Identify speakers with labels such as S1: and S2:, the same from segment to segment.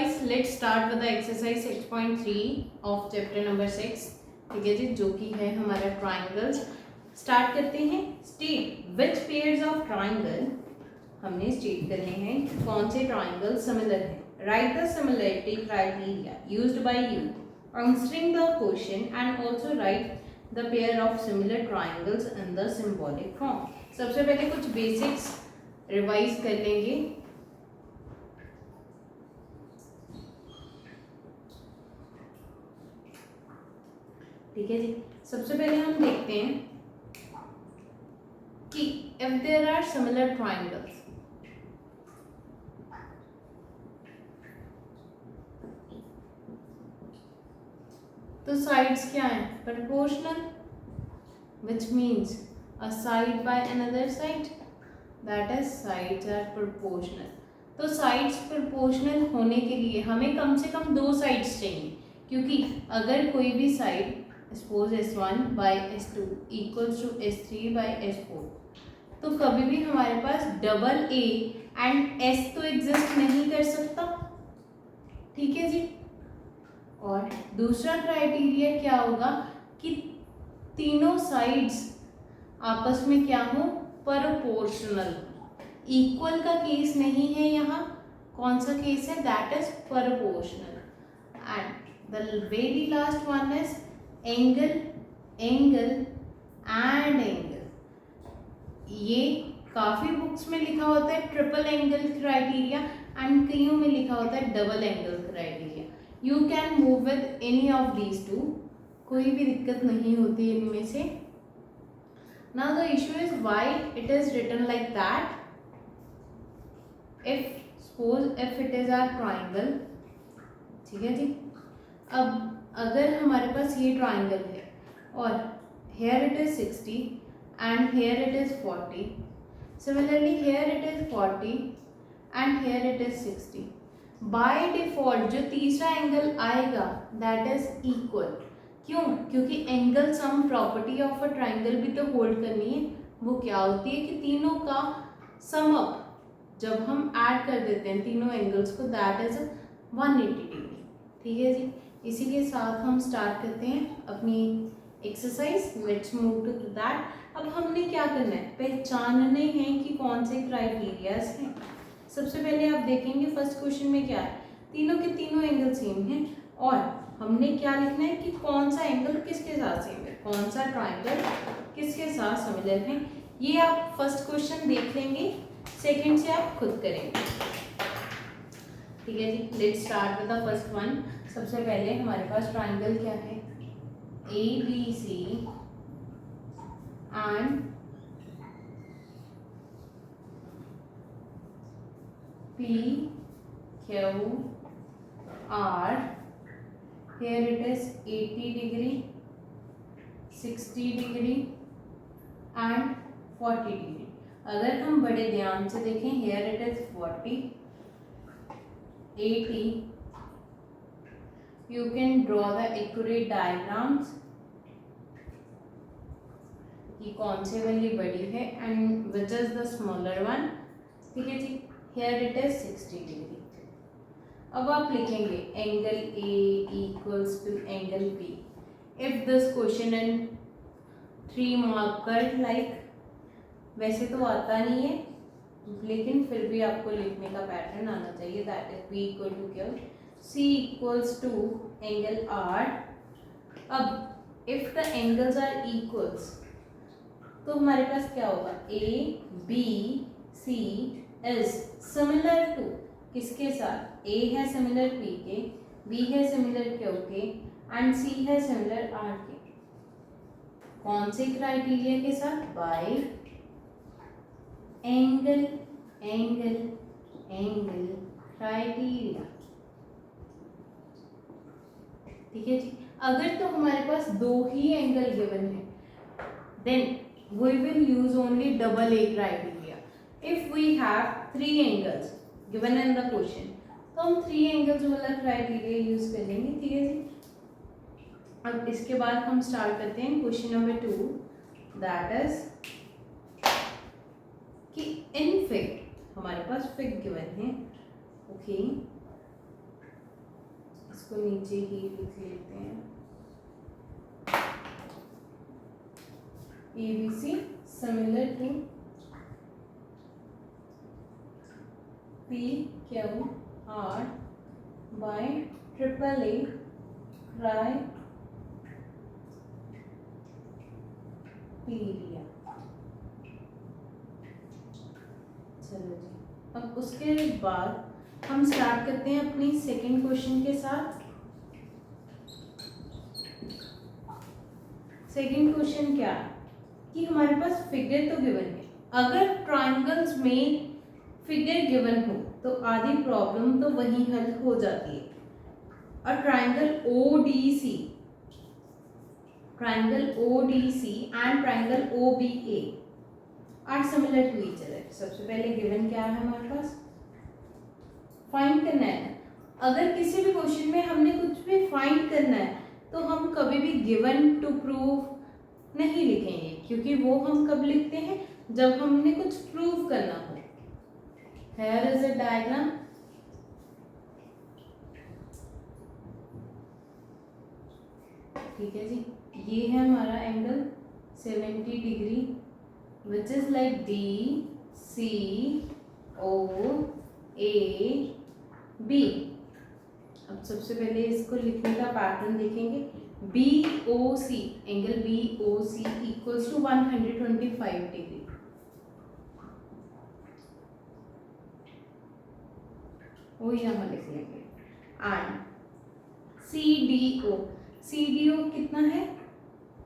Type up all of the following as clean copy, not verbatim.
S1: Guys, let's start with the exercise 6.3 of chapter number 6। ठीक है जी, जो कि है हमारा ट्राइंगल्स। स्टार्ट करते हैं। State which pairs of triangle, हमने स्टेट करने हैं कौन से ट्राइंगल सिमिलर हैं। Right the similarity criteria used by you answering the question and also right the pair of similar triangles in the symbolic form. सबसे पहले कुछ बेसिक्स रिवाइज कर लेंगे। ठीक है जी, सबसे पहले हम देखते हैं कि if there are similar triangles, तो साइड्स क्या हैं? Proportional, which means a side by another side, that is sides are proportional. तो साइड्स प्रोपोर्शनल होने के लिए हमें कम से कम दो साइड्स चाहिए, क्योंकि अगर कोई भी side suppose S1 by S2 equals to S3 by S4, तो कभी भी हमारे पास डबल A एंड S तो एग्जिस्ट नहीं कर सकता। ठीक है जी। और दूसरा क्राइटेरिया क्या होगा कि तीनों साइड्स आपस में क्या हो? प्रोपोर्शनल। इक्वल का केस नहीं है यहाँ। कौन सा केस है? That is proportional. And the very last one is angle, angle and angle. ये काफ़ी बुक्स में लिखा होता है ट्रिपल एंगल क्राइटेरिया एंड कईयों में लिखा होता है double angle criteria. You can move with any of these two, कोई भी दिक्कत नहीं होती इनमें से। Now the issue is why it is written like that. If suppose if it is are triangle, ठीक है जी। अब अगर हमारे पास ये ट्राइंगल है और here it is 60 and here it is 40, similarly here it is 40 and here it is 60, by default जो तीसरा एंगल आएगा दैट इज इक्वल। क्यों? क्योंकि angle sum property of a triangle भी तो होल्ड करनी है। वो क्या होती है कि तीनों का सम अप जब हम ऐड कर देते हैं तीनों एंगल्स को, दैट इज 180 डिग्री। ठीक है जी, इसी के साथ हम स्टार्ट करते हैं अपनी exercise. Let's move to that. अब हमने क्या करना है? पहचानने हैं कि कौन से क्राइटेरियाज हैं। सबसे पहले आप देखेंगे फर्स्ट क्वेश्चन में क्या है, तीनों के तीनों एंगल सेम हैं और हमने क्या लिखना है कि कौन सा एंगल किसके साथ सेम है, कौन सा ट्राइंगल किसके साथ सिमिलर है। ये आप फर्स्ट क्वेश्चन देख लेंगे, सेकेंड से आप खुद करेंगे। ठीक है जी, let's start with the first one. सबसे पहले हमारे पास ट्राइंगल क्या है? ABC and PQR. Here it is 80 degree, 60 degree and 40 degree. अगर हम बड़े ध्यान से देखें, here it is 40, 80. You can draw the accurate diagrams कि कौन सी वाली बड़ी है and which is the smaller one. ठीक है जी, here it is 60 degree. अब आप लिखेंगे angle A equals to angle B. If this question in 3 marker like, वैसे तो आता नहीं है लेकिन फिर भी आपको लिखने का पैटर्न आना चाहिए। That is B equal to क्या? C equals to angle R. अब if the angles are equals, तो हमारे पास क्या होगा? A B C is similar to किसके साथ? A है सिमिलर P के, B है सिमिलर Q के एंड C है सिमिलर R के। कौन से क्राइटेरिया के साथ? By angle, angle, angle criteria. ठीक है जी। अगर तो हमारे पास दो ही एंगल गिवन है, then we will use only double A criteria. If we have 3 angles given in the question, तो हम 3 एंगल्स वाला क्राइटेरिया यूज कर लेंगे। ठीक है जी। अब इसके बाद हम स्टार्ट करते हैं क्वेश्चन नंबर 2, दैट इज कि इन फिग हमारे पास फिग गिवन है। ओके, इसको नीचे ही लिख लेते हैं, ABC similar to PQR by AAA criteria। चलो जी, अब उसके बाद हम स्टार्ट करते हैं अपनी सेकेंड क्वेश्चन के साथ। सेकेंड क्वेश्चन क्या है कि हमारे पास फिगर तो गिवन है, अगर ट्राइंगल्स में फिगर गिवन हो तो आधी प्रॉब्लम तो वहीं हल हो जाती है। A triangle ODC and triangle OBA are similar to each other. सबसे पहले गिवन क्या है हमारे पास, फाइंड करना है। अगर किसी भी क्वेश्चन में हमने कुछ भी फाइंड करना है तो हम कभी भी गिवन टू प्रूव नहीं लिखेंगे, क्योंकि वो हम कब लिखते हैं, जब हमने कुछ प्रूव करना हो। Here is a diagram। ठीक है जी, ये है हमारा angle 70 degree which is like DCOAB। अब सबसे पहले इसको लिखने का पैटर्न देखेंगे। BOC, angle BOC equals to 125 degree. वो यहाँ लिख लेंगे। एंड CDO कितना है,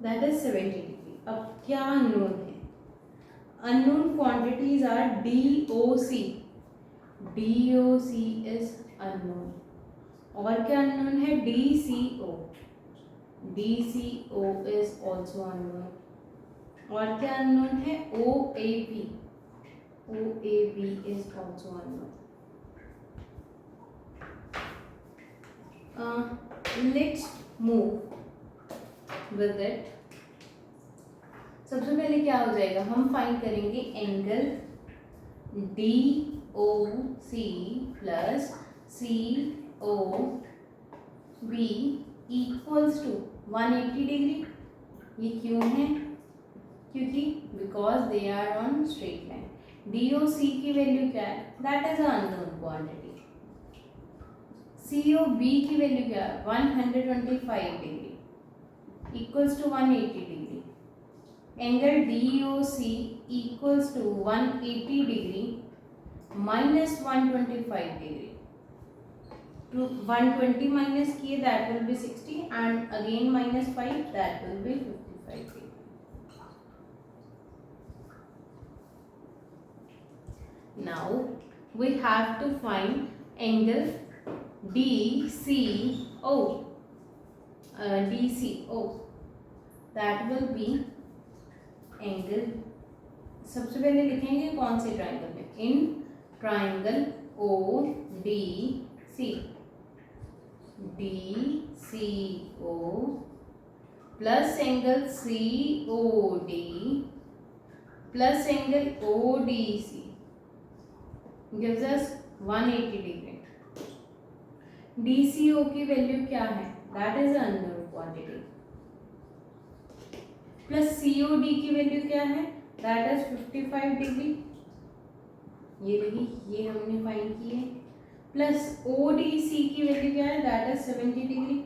S1: दैट इज 70 डिग्री। अब क्या अननोन है, unknown quantities are DOC is unknown, और क्या अननोन है, DCO इज ऑल्सो अननोन, और क्या अननोन है, OAB is also unknown. Let's move with it। सबसे पहले क्या हो जाएगा, हम फाइंड करेंगे angle DOC plus COB equals to 180 degree. ये क्यों है, क्योंकि because they are on straight line. DOC की वैल्यू क्या है, that is unknown quantity. COB की वैल्यू क्या है, 125 degree equals to 180 degree. Angle DOC equals to 180 degree minus 125 degree. 120 minus किए that will be 60 and again minus 5 that will be 55 degree. Now we have to find angle DCO that will be angle। सबसे पहले लिखेंगे कौन से triangle में, in triangle DCO plus angle COD plus angle ODC gives us 180 degree. DCO की value क्या है, that is unknown quantity, plus COD की वैल्यू क्या है, दैट इज 55 डिग्री। ये रही, ये हमने फाइंड की है। प्लस ODC की वैल्यू क्या है, that is 70 degree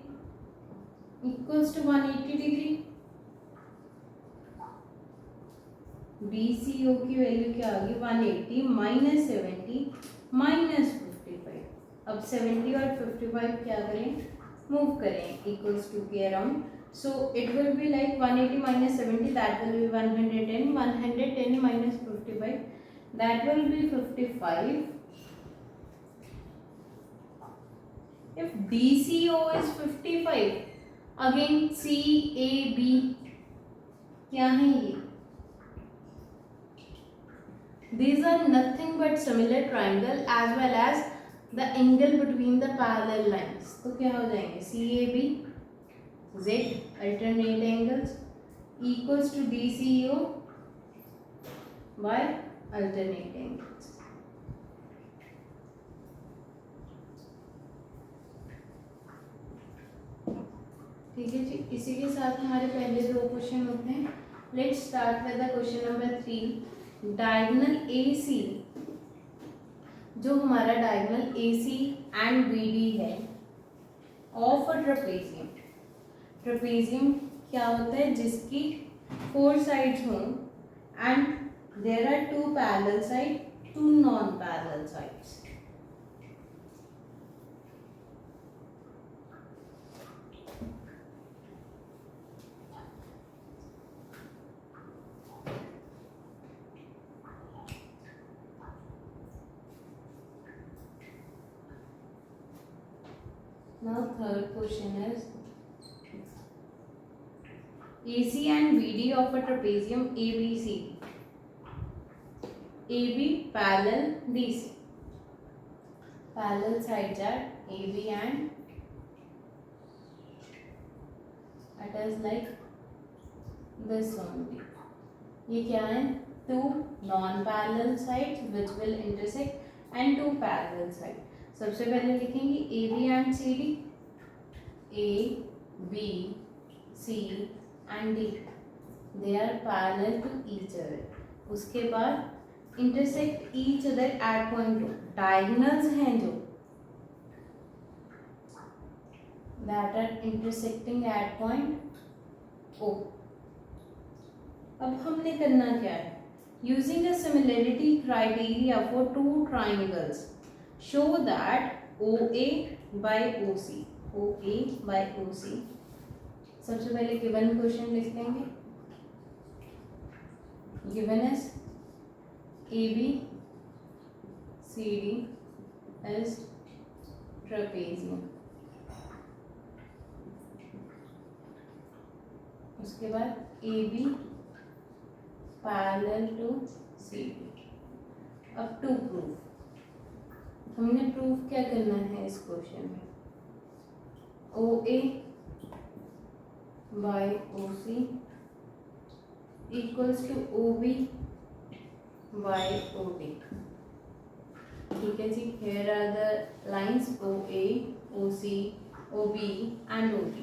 S1: equals to 180 degree. DCO की वैल्यू क्या आ गई, 180 माइनस 70 माइनस 55। अब 70 और 55 क्या करें, मूव करें इक्वल्स टू के around. So it will be like 180 minus 70 that will B 110, 110 minus 55 that will be 55। If DCO is 55, again CAB क्या है ये, these are nothing but similar triangle as well as the angle between the parallel lines। तो क्या हो जाएंगे, CAB Z alternate angles equals to DCO by alternate angles। ठीक है जी, इसी के साथ हमारे पहले 2 क्वेश्चन होते हैं। Let's start with the question number 3। Diagonal AC, जो हमारा डायगोनल AC एंड BD है ऑफ अ ट्रेपेजियम। ट्रेपेजियम क्या होता है? जिसकी 4 साइड्स हों and there are 2 parallel side, 2 non parallel sides. Now third question is AC and BD of a trapezium ABC. AB parallel DC. Parallel sides are AB and it is like this only. ये क्या है? 2 non-parallel sides which will intersect and 2 parallel sides. सबसे पहले लिखेंगे AB and CD, A, B, C and D. They are parallel to each other. उसके बाद intersect each other at point O. Diagonals हैं जो that are intersecting at point O. अब हमने करना क्या है? Using a similarity criteria for 2 triangles, show that OA by OC, OA by OC. सबसे पहले गिवन क्वेश्चन लिख देंगे। Given is AB CD is trapezium। उसके बाद AB पैरेलल टू CD। अब टू प्रूफ, हमने प्रूफ क्या करना है इस क्वेश्चन में? OA by OC equals to OB by OD। ठीक है जी, here are the lines OA, OC, OB and OD।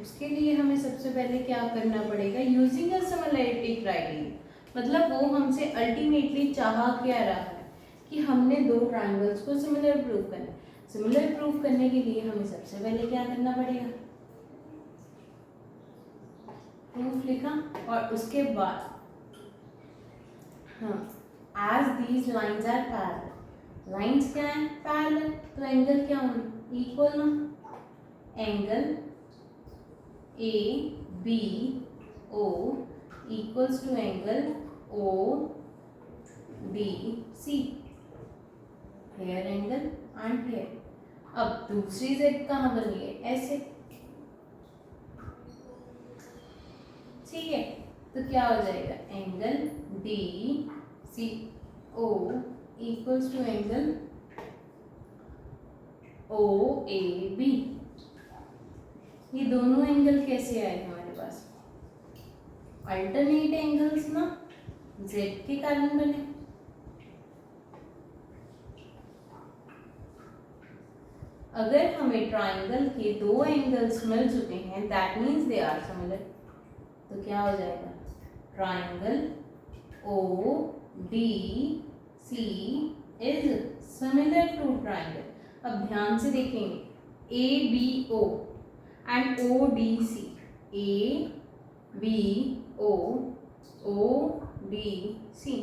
S1: उसके लिए हमें सबसे पहले क्या करना पड़ेगा? Using a similarity criteria. मतलब वो हमसे अल्टीमेटली चाहा क्या रहा है कि हमने 2 ट्रायंगल्स को सिमिलर प्रूव करना है। सिमिलर प्रूव करने के लिए हमें सबसे पहले क्या करना पड़ेगा? प्रूफ लिखा और उसके बाद as these lines are parallel. Lines क्या है? पैरेलल। तो एंगल क्या होंगे? इक्वल ना। Angle A B O equals to angle O D C. Here angle and here. अब दूसरी जेड कहाँ बनी है? ऐसे। ठीक है, तो क्या हो जाएगा? Angle D C O equals to angle O A B. ये दोनों एंगल कैसे आए हमारे पास? अल्टरनेट एंगल्स ना, जेड के कारण बने। अगर हमें ट्राइंगल के 2 एंगल्स मिल चुके हैं that means they are similar. तो क्या हो जाएगा? Triangle O D C is similar to triangle. अब ध्यान से देखेंगे A B O and O D C. A B O D C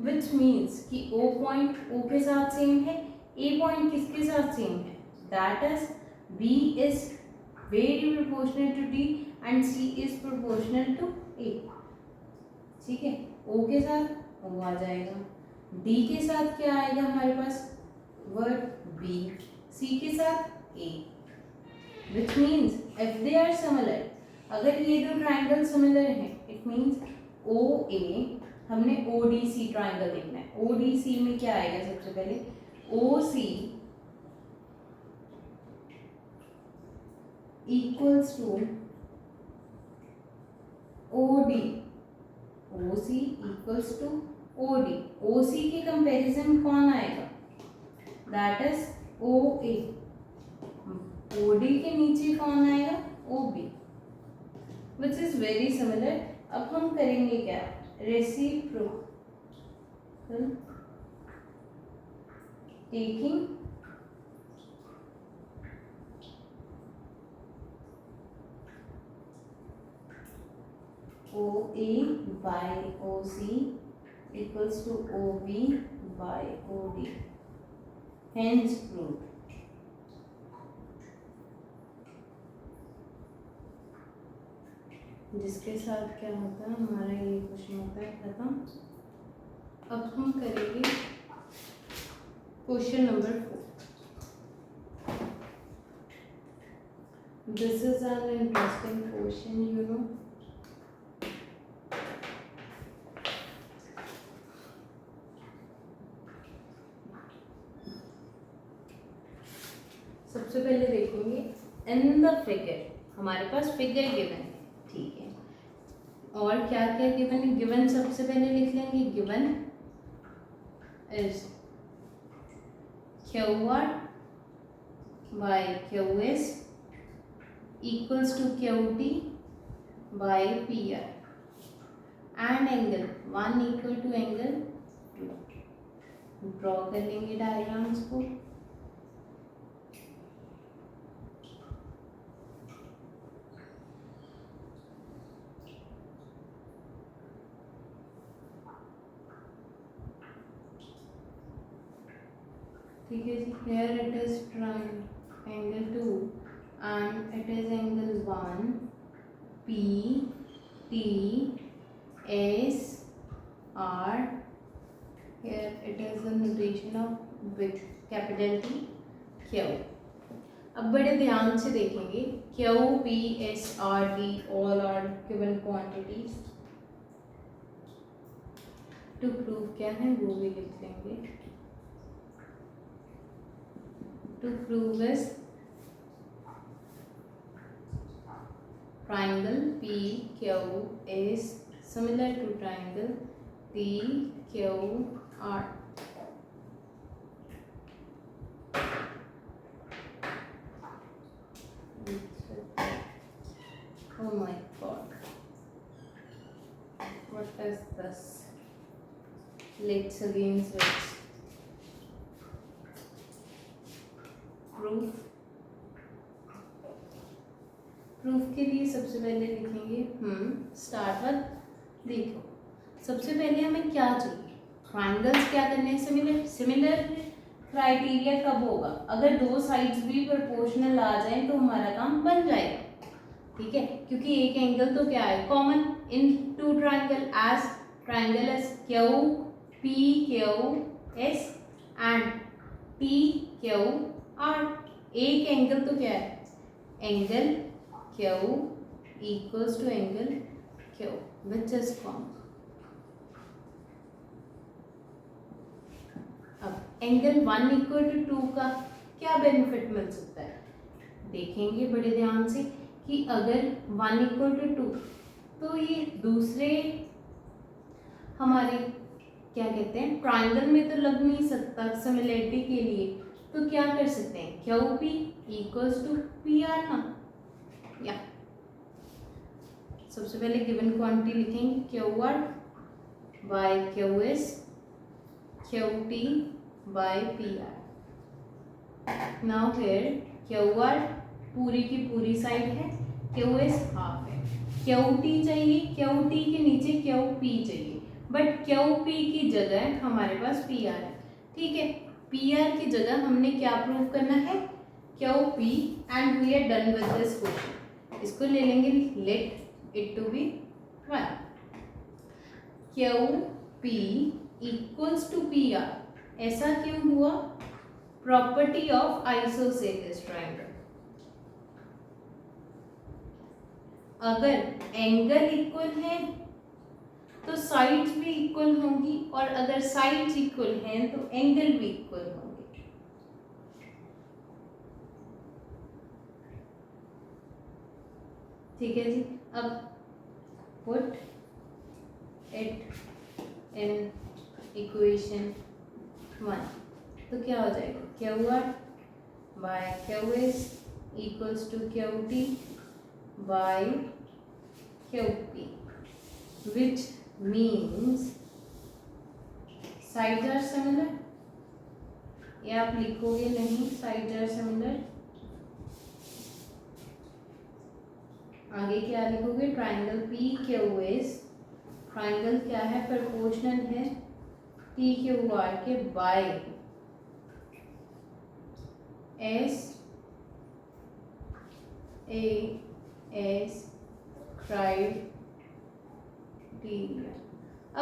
S1: which means कि ओ पॉइंट ओ के साथ सेम है, ए पॉइंट किसके साथ सेम है? That is B is very proportional to D and C is proportional to A. ठीक है, ओ के साथ ओ आ जाएगा, डी के साथ क्या आएगा हमारे पास? वर्ड बी, सी के साथ A. Which means if they are similar, अगर ये 2 ट्राइंगल सिमिलर हैं इट मीन्स ओ ए, हमने ओ डी सी ट्राइंगल देखना है। ओ डी सी में क्या आएगा? सबसे पहले O C equals to O D. O C equals to O D. O C के कंपेरिजन कौन आएगा? That is O A. O D के नीचे कौन आएगा? OB which is very similar. अब हम करेंगे क्या, reciprocal taking OA by OC equals to OB by OD, hence proved. जिसके साथ क्या होता है, हमारा ये क्वेश्चन होता है खत्म। अब हम करेंगे question number 4। This is an interesting question, you know. सबसे पहले देखेंगे इन द फिगर, हमारे पास फिगर गिवन है, ठीक है। और क्या क्या गिवन है, गिवन सबसे पहले लिख लेंगे, given is QR by QS equals to QT by PR and angle 1 equal to angle 2। Draw कर लेंगे डायग्राम्स को। ठीक है जी, here it is angle 2 and it is angle 1, P T S R, here it is the notation of big capital T Q। अब बड़े ध्यान से देखेंगे, Q P S R D all are given quantities। to prove क्या है वो भी लिख लेंगे। To prove is triangle PQ is similar to triangle PQR। Oh my god, what is this? Let's again switch। Proof के लिए सबसे पहले लिखेंगे स्टार्ट विद, देखो सबसे पहले हमें क्या चाहिए, ट्रायंगल्स क्या करने हैं, सिमिलर क्राइटेरिया कब होगा, अगर दो साइड्स भी प्रोपोर्शनल आ जाए तो हमारा काम बन जाएगा, ठीक है। क्योंकि एक एंगल तो क्या है common in two triangle, as triangle as Q P Q S and T Q R. एक एंगल तो क्या है, angle Q equals to angle Q which is common। अब एंगल 1 इक्वल टू 2 का क्या बेनिफिट मिल सकता है, देखेंगे बड़े ध्यान से कि अगर 1 इक्वल टू 2 तो ये दूसरे हमारे क्या कहते हैं ट्रायंगल में तो लग नहीं सकता सिमिलरिटी के लिए, तो क्या कर सकते हैं QP इक्वल्स टू PR ना, या सबसे पहले गिवन क्वांटिटी लिखेंगे QR by QS QT by PR। Now here QR पूरी की पूरी साइड है, QS हाफ है, QT चाहिए, QT के नीचे QP चाहिए, बट QP की जगह हमारे पास PR है, ठीक है। PR की जगह हमने क्या प्रूव करना है, QP and we are done with this question. इसको ले लेंगे, let it to be 1। QP equals to PR, ऐसा क्यों हुआ, प्रॉपर्टी ऑफ आइसोसेलेस ट्रायंगल। अगर एंगल इक्वल है तो साइड्स भी इक्वल होंगी, और अगर साइड्स इक्वल हैं तो एंगल भी इक्वल होंगे। ठीक है जी, अब पुट इट इन इक्वेशन 1 तो क्या हो जाएगा, QR by QS equals to QT by QP, which means sides are similar. ये आप लिखोगे नहीं, sides are similar. आगे क्या लिखोगे? Triangle P Q is, triangle क्या है? प्रोपोर्शनल है पी क्यू आर के by S A S criteria.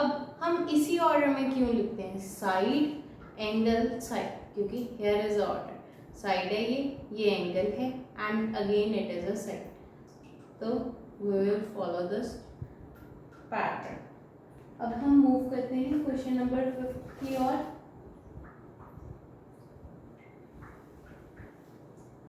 S1: अब हम इसी ऑर्डर में क्यों लिखते हैं? साइड, एंगल, साइड, क्योंकि हियर इज ऑर्डर. साइड है ये एंगल है, and again it is a side. तो we will follow this pattern. अब हम मूव करते हैं क्वेश्चन नंबर 50 की ओर.